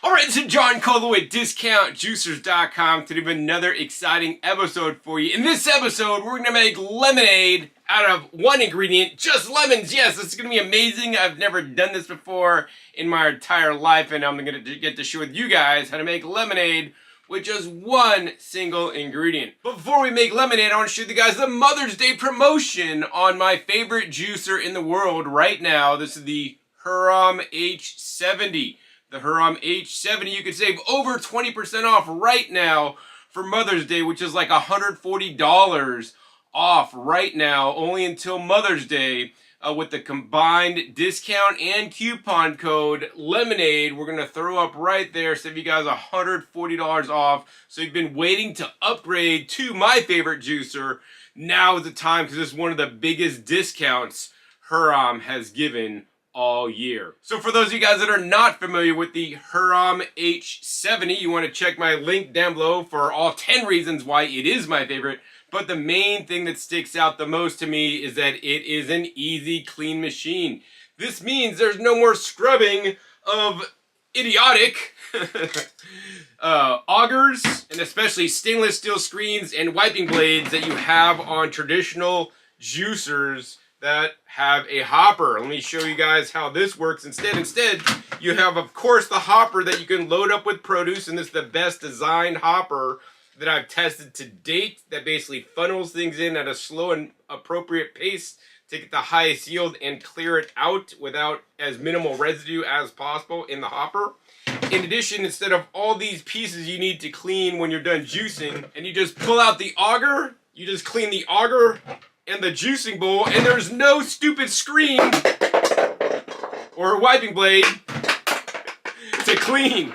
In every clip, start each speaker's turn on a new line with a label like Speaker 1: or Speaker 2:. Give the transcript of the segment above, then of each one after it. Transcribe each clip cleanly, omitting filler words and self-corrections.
Speaker 1: Alright, this is John Colo at DiscountJuicers.com. Today we have another exciting episode for you. In this episode, we're going to make lemonade out of one ingredient, just lemons. Yes, this is going to be amazing. I've never done this before in my entire life, and I'm going to get to share with you guys how to make lemonade with just one single ingredient. But before we make lemonade, I want to show you guys the Mother's Day promotion on my favorite juicer in the world right now. This is the Hurom H70. The Hurom H70, you can save over 20% off right now for Mother's Day, which is like $140 off right now, only until Mother's Day, with the combined discount and coupon code LEMONADE. We're going to throw up right there, save you guys $140 off. So you've been waiting to upgrade to my favorite juicer. Now is the time, because this is one of the biggest discounts Hurom has given all year. So for those of you guys that are not familiar with the Hurom H70, you want to check my link down below for all 10 reasons why it is my favorite. But the main thing that sticks out the most to me is that it is an easy clean machine. This means there's no more scrubbing of idiotic augers, and especially stainless steel screens and wiping blades that you have on traditional juicers that have a hopper. Let me show you guys how this works. Instead, you have, of course, the hopper that you can load up with produce, and this is the best designed hopper that I've tested to date, that basically funnels things in at a slow and appropriate pace to get the highest yield and clear it out without as minimal residue as possible in the hopper. In addition, instead of all these pieces you need to clean when you're done juicing, and you just pull out the auger, you just clean the auger and the juicing bowl, and there's no stupid screen or wiping blade to clean.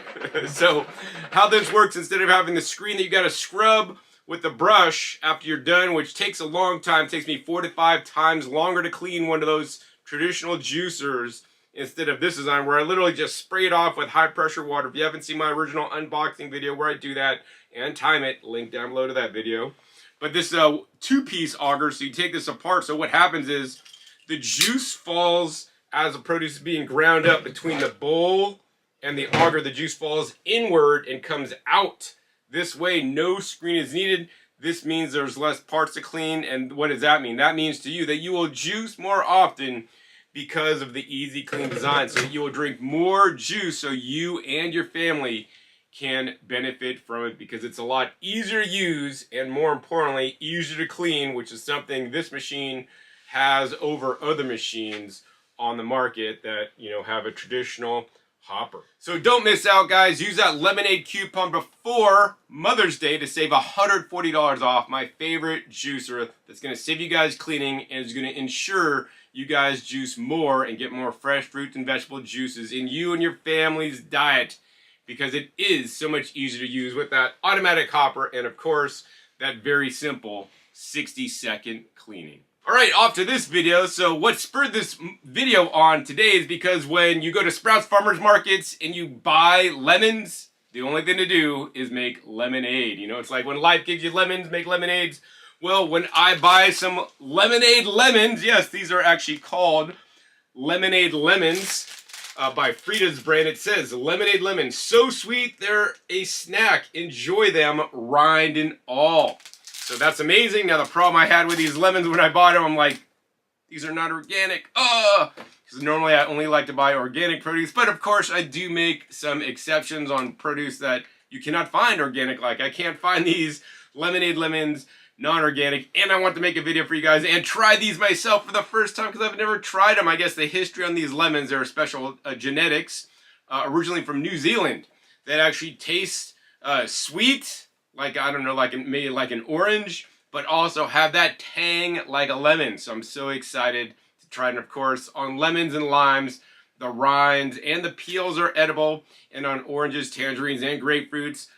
Speaker 1: So how this works, instead of having the screen that you got to scrub with the brush after you're done, which takes a long time, it takes me 4 to 5 times longer to clean one of those traditional juicers, instead of this design where I literally just spray it off with high pressure water. If you haven't seen my original unboxing video where I do that and time it, link down below to that video. But this two-piece auger, so you take this apart. So what happens is the juice falls as the produce is being ground up between the bowl and the auger. The juice falls inward and comes out this way. No screen is needed. This means there's less parts to clean. And what does that mean? That means to you that you will juice more often because of the easy clean design. So you will drink more juice so you and your family can benefit from it, because it's a lot easier to use and, more importantly, easier to clean, which is something this machine has over other machines on the market that, you know, have a traditional hopper. So don't miss out, guys. Use that lemonade coupon before Mother's Day to save $140 off my favorite juicer that's going to save you guys cleaning and is going to ensure you guys juice more and get more fresh fruits and vegetable juices in you and your family's diet, because it is so much easier to use with that automatic hopper and, of course, that very simple 60-second cleaning. All right, off to this video. So what spurred this video on today is because when you go to Sprouts Farmers Markets and you buy lemons, the only thing to do is make lemonade. You know, it's like when life gives you lemons, make lemonades. Well, when I buy some lemonade lemons, yes, these are actually called lemonade lemons, by Frida's brand. It says lemonade lemons, so sweet they're a snack, enjoy them rind and all. So that's amazing. Now the problem I had with these lemons when I bought them, I'm like, these are not organic, because normally I only like to buy organic produce, but of course I do make some exceptions on produce that you cannot find organic. Like, I can't find these lemonade lemons non-organic, and I want to make a video for you guys and try these myself for the first time, because I've never tried them. I guess the history on these lemons, they're special genetics, originally from New Zealand, that actually taste sweet, like, I don't know, like maybe like an orange, but also have that tang like a lemon. So I'm so excited to try it. And of course, on lemons and limes, the rinds and the peels are edible, and on oranges, tangerines, and grapefruits,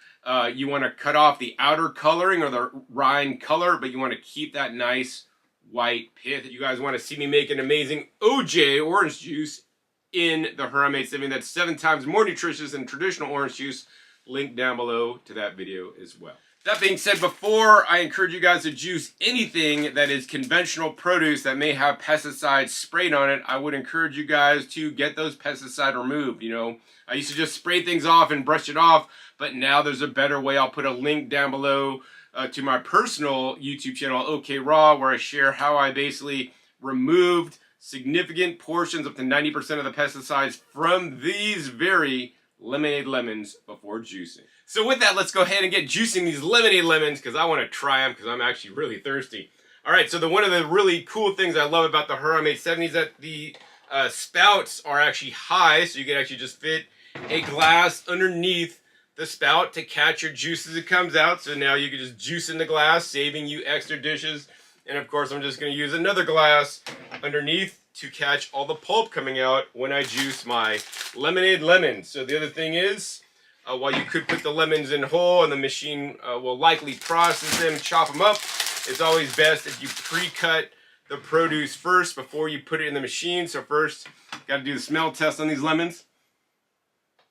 Speaker 1: you want to cut off the outer coloring or the rind color, but you want to keep that nice white pith. You guys want to see me make an amazing OJ orange juice in the Hurom H70 that's 7 times more nutritious than traditional orange juice. Link down below to that video as well. That being said, before I encourage you guys to juice anything that is conventional produce that may have pesticides sprayed on it, I would encourage you guys to get those pesticides removed. You know, I used to just spray things off and brush it off, but now there's a better way. I'll put a link down below to my personal YouTube channel, OK Raw, where I share how I basically removed significant portions, up to 90% of the pesticides from these very lemonade lemons before juicing. So with that, let's go ahead and get juicing these lemonade lemons, because I want to try them because I'm actually really thirsty. All right, so one of the really cool things I love about the Hurom H70 is that the spouts are actually high, so you can actually just fit a glass underneath the spout to catch your juice as it comes out. So now you can just juice in the glass, saving you extra dishes. And of course, I'm just going to use another glass underneath to catch all the pulp coming out when I juice my lemonade lemons. So the other thing is, while you could put the lemons in whole and the machine will likely process them, chop them up, it's always best if you pre-cut the produce first before you put it in the machine. So first, got to do the smell test on these lemons.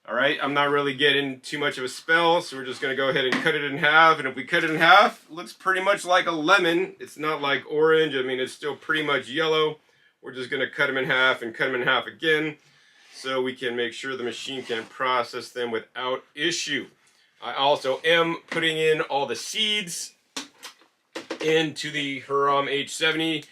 Speaker 1: All right, I'm not really getting too much of a smell, so we're just going to go ahead and cut it in half. And if we cut it in half, it looks pretty much like a lemon. It's not like orange. I mean, it's still pretty much yellow. We're just going to cut them in half and cut them in half again, so we can make sure the machine can process them without issue. I also am putting in all the seeds into the Hurom H70.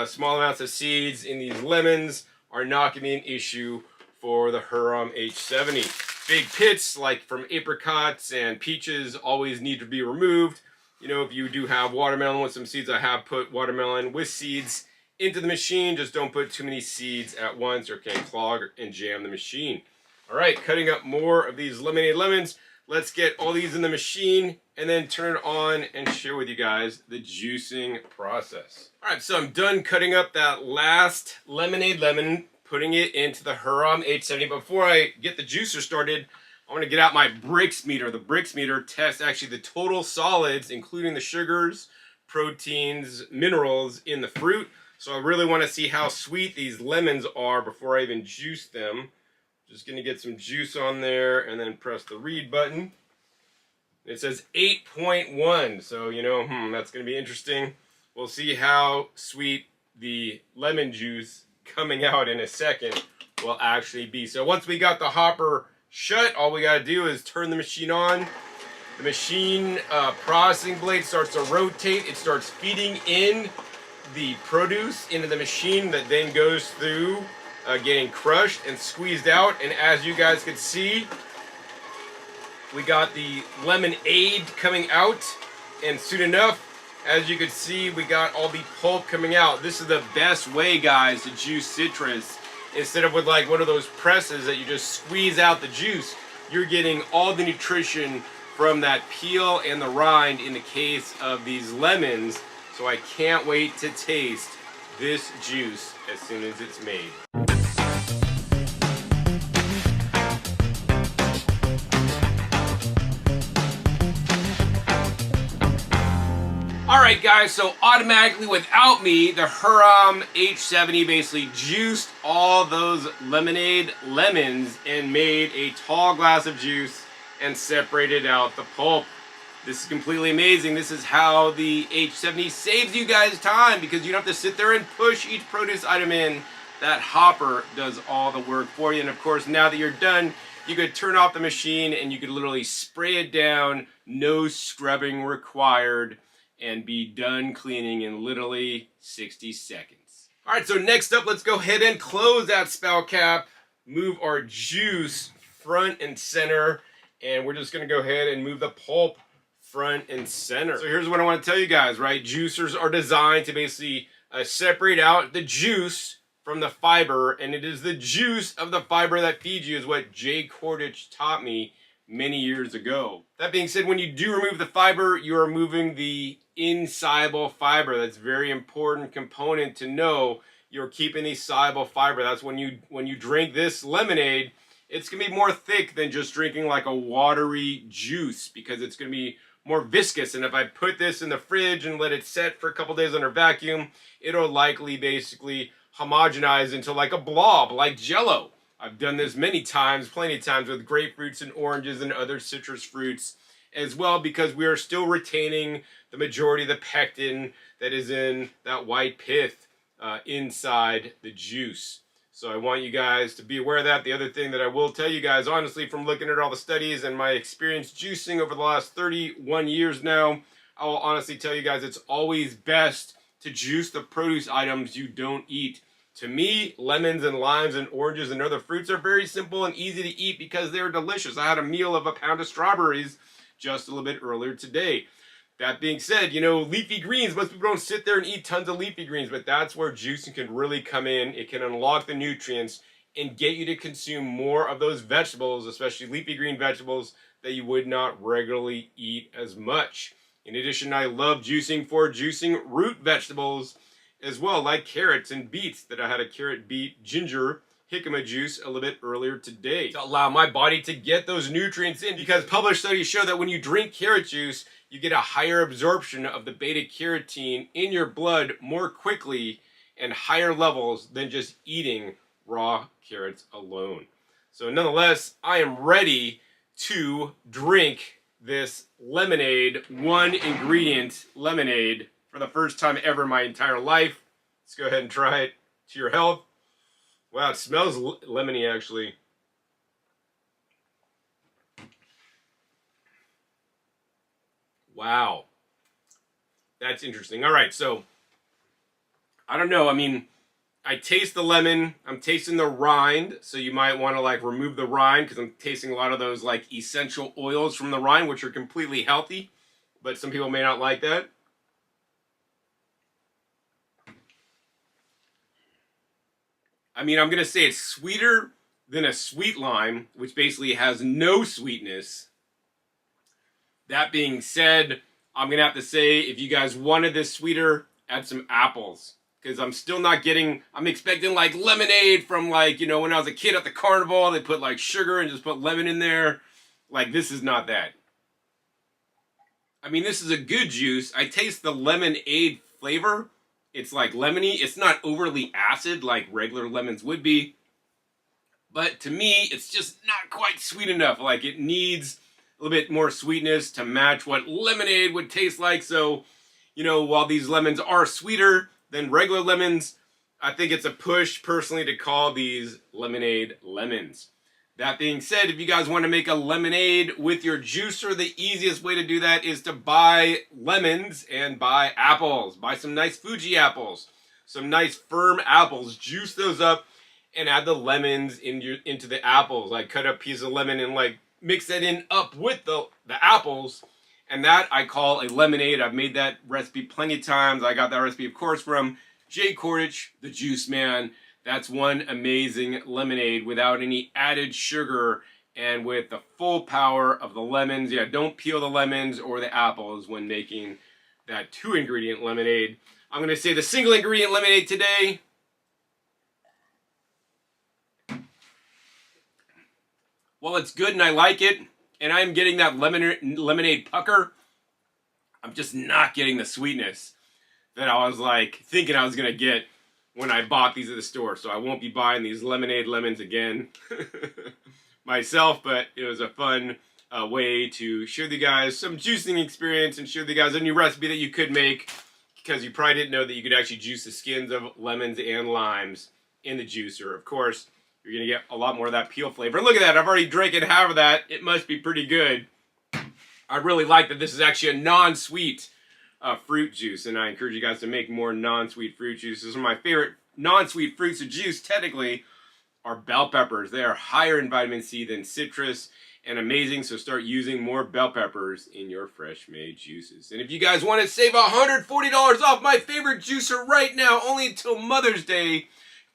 Speaker 1: Small amounts of seeds in these lemons are not going to be an issue for the Hurom H70. Big pits, like from apricots and peaches, always need to be removed. You know, if you do have watermelon with some seeds, I have put watermelon with seeds into the machine. Just don't put too many seeds at once or can clog and jam the machine. All right, cutting up more of these lemonade lemons. Let's get all these in the machine and then turn it on and share with you guys the juicing process. All right, so I'm done cutting up that last lemonade lemon, putting it into the Hurom H70. Before I get the juicer started, I want to get out my Brix meter. The Brix meter tests actually the total solids, including the sugars, proteins, minerals in the fruit. So I really want to see how sweet these lemons are before I even juice them. Just going to get some juice on there and then press the read button. It says 8.1, so you know, that's going to be interesting. We'll see how sweet the lemon juice coming out in a second will actually be. So once we got the hopper shut, all we got to do is turn the machine on. The machine processing blade starts to rotate. It starts feeding in the produce into the machine that then goes through getting crushed and squeezed out. And as you guys can see, we got the lemonade coming out, and soon enough, as you can see, we got all the pulp coming out. This is the best way, guys, to juice citrus. Instead of with like one of those presses that you just squeeze out the juice, you're getting all the nutrition from that peel and the rind in the case of these lemons. So I can't wait to taste this juice as soon as it's made. Alright guys, so automatically without me, the Hurom H70 basically juiced all those lemonade lemons and made a tall glass of juice and separated out the pulp. This is completely amazing. This is how the H70 saves you guys time, because you don't have to sit there and push each produce item in. That hopper does all the work for you. And of course, now that you're done, you could turn off the machine and you could literally spray it down, no scrubbing required, and be done cleaning in literally 60 seconds. All right, so next up, let's go ahead and close that spout cap, move our juice front and center, and we're just gonna go ahead and move the pulp front and center. So here's what I want to tell you guys, right? Juicers are designed to basically separate out the juice from the fiber, and it is the juice of the fiber that feeds you, is what Jay Kordich taught me many years ago. That being said, when you do remove the fiber, you are removing the insoluble fiber. That's a very important component to know. You're keeping the soluble fiber. That's when you drink this lemonade, it's gonna be more thick than just drinking like a watery juice, because it's gonna be more viscous. And if I put this in the fridge and let it set for a couple days under vacuum, it'll likely basically homogenize into like a blob, like Jello. I've done this many times, plenty of times, with grapefruits and oranges and other citrus fruits, as well, because we are still retaining the majority of the pectin that is in that white pith inside the juice. So I want you guys to be aware of that. The other thing that I will tell you guys, honestly, from looking at all the studies and my experience juicing over the last 31 years now, I will honestly tell you guys it's always best to juice the produce items you don't eat. To me, lemons and limes and oranges and other fruits are very simple and easy to eat because they're delicious. I had a meal of a pound of strawberries just a little bit earlier today. That being said, you know, leafy greens, most people don't sit there and eat tons of leafy greens, but that's where juicing can really come in. It can unlock the nutrients and get you to consume more of those vegetables, especially leafy green vegetables, that you would not regularly eat as much. In addition, I love juicing for juicing root vegetables as well, like carrots and beets, that I had a carrot, beet, ginger, jicama juice a little bit earlier today to allow my body to get those nutrients in, because published studies show that when you drink carrot juice, you get a higher absorption of the beta carotene in your blood more quickly and higher levels than just eating raw carrots alone. So nonetheless, I am ready to drink this lemonade, one ingredient lemonade, for the first time ever in my entire life. Let's go ahead and try it. To your health. Wow, it smells lemony actually. Wow. That's interesting. All right, so I don't know. I mean, I taste the lemon. I'm tasting the rind, so you might want to like remove the rind because I'm tasting a lot of those like essential oils from the rind, which are completely healthy, but some people may not like that. I mean, I'm going to say it's sweeter than a sweet lime, which basically has no sweetness. That being said, I'm going to have to say, if you guys wanted this sweeter, add some apples. Because I'm still not getting, I'm expecting like lemonade from like, you know, when I was a kid at the carnival, they put like sugar and just put lemon in there. Like, this is not that. I mean, this is a good juice. I taste the lemonade flavor. It's like lemony. It's not overly acid like regular lemons would be. But to me, it's just not quite sweet enough. Like, it needs a little bit more sweetness to match what lemonade would taste like. So, you know, while these lemons are sweeter than regular lemons, I think it's a push personally to call these lemonade lemons. That being said, if you guys want to make a lemonade with your juicer, the easiest way to do that is to buy lemons and buy apples. Buy some nice Fuji apples, some nice firm apples. Juice those up and add the lemons into the apples. Like, cut a piece of lemon and like mix that in up with the apples. And that I call a lemonade. I've made that recipe plenty of times. I got that recipe, of course, from Jay Kordich, the Juice Man. That's one amazing lemonade without any added sugar and with the full power of the lemons. Yeah, don't peel the lemons or the apples when making that 2-ingredient lemonade. I'm going to say the single-ingredient lemonade today. Well, it's good and I like it, and I'm getting that lemonade pucker. I'm just not getting the sweetness that I was like thinking I was going to get when I bought these at the store. So I won't be buying these lemonade lemons again myself, but it was a fun way to show you guys some juicing experience and show you guys a new recipe that you could make, because you probably didn't know that you could actually juice the skins of lemons and limes in the juicer. Of course, you're going to get a lot more of that peel flavor. Look at that. I've already drank half of that. It must be pretty good. I really like that this is actually a non-sweet fruit juice, and I encourage you guys to make more non-sweet fruit juices. Some of my favorite non-sweet fruits to juice, technically, are bell peppers. They are higher in vitamin C than citrus, and amazing, so start using more bell peppers in your fresh-made juices. And if you guys want to save $140 off my favorite juicer right now, only until Mother's Day,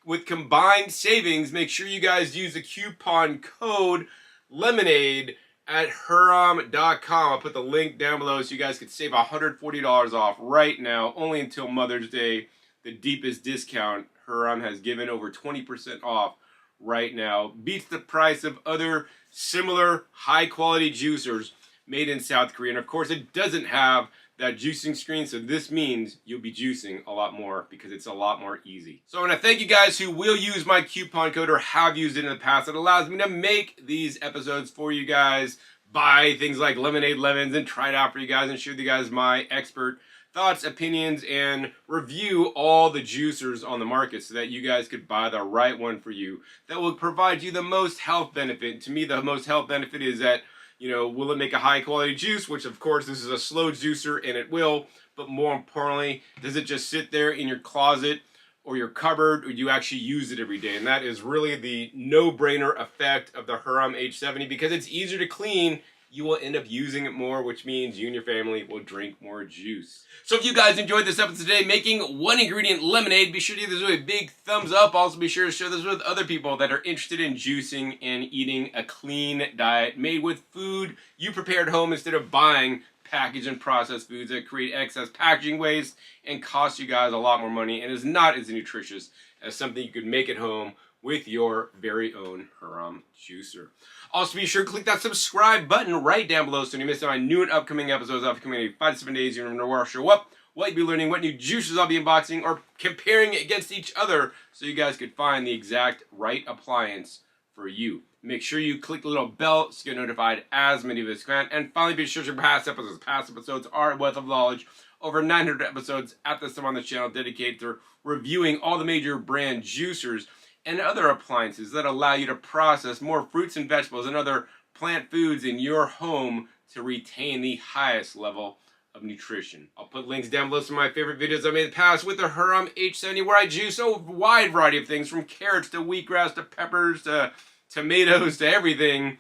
Speaker 1: with combined savings, make sure you guys use the coupon code LEMONADE at Hurom.com. I'll put the link down below so you guys can save $140 off right now, only until Mother's Day. The deepest discount Hurom has given, over 20% off right now. Beats the price of other similar high-quality juicers made in South Korea. And of course, it doesn't have that juicing screen, so this means you'll be juicing a lot more because it's a lot more easy. So I want to thank you guys who will use my coupon code or have used it in the past. It allows me to make these episodes for you guys, buy things like lemonade lemons and try it out for you guys and share with you guys my expert thoughts, opinions, and review all the juicers on the market so that you guys could buy the right one for you that will provide you the most health benefit. To me, the most health benefit is that, you know, will it make a high quality juice, which of course this is a slow juicer and it will, but more importantly, does it just sit there in your closet or your cupboard, or do you actually use it every day? And that is really the no-brainer effect of the Hurom H70, because it's easier to clean. You will end up using it more, which means you and your family will drink more juice. So if you guys enjoyed this episode today, making one ingredient lemonade, be sure to give this a big thumbs up. Also be sure to share this with other people that are interested in juicing and eating a clean diet made with food you prepared home instead of buying packaged and processed foods that create excess packaging waste and cost you guys a lot more money and is not as nutritious as something you could make at home with your very own Hurom juicer. Also, be sure to click that subscribe button right down below so you miss out on new and upcoming episodes upcoming in 5 to 7 days. You never know where I'll show up, what you'll be learning, what new juicers I'll be unboxing, or comparing against each other so you guys could find the exact right appliance for you. Make sure you click the little bell so you get notified as many videos can. And finally, be sure to past episodes. Past episodes are a wealth of knowledge. Over 900 episodes at this time on the channel dedicated to reviewing all the major brand juicers and other appliances that allow you to process more fruits and vegetables and other plant foods in your home to retain the highest level of nutrition. I'll put links down below to my favorite videos I made in the past with the Hurom H70, where I juice a wide variety of things from carrots to wheatgrass to peppers to tomatoes to everything,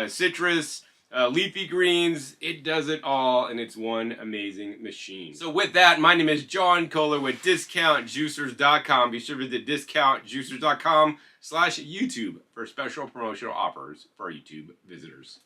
Speaker 1: citrus, leafy greens. It does it all, and it's one amazing machine. So with that, my name is John Kohler with DiscountJuicers.com. Be sure to visit DiscountJuicers.com/YouTube for special promotional offers for our YouTube visitors.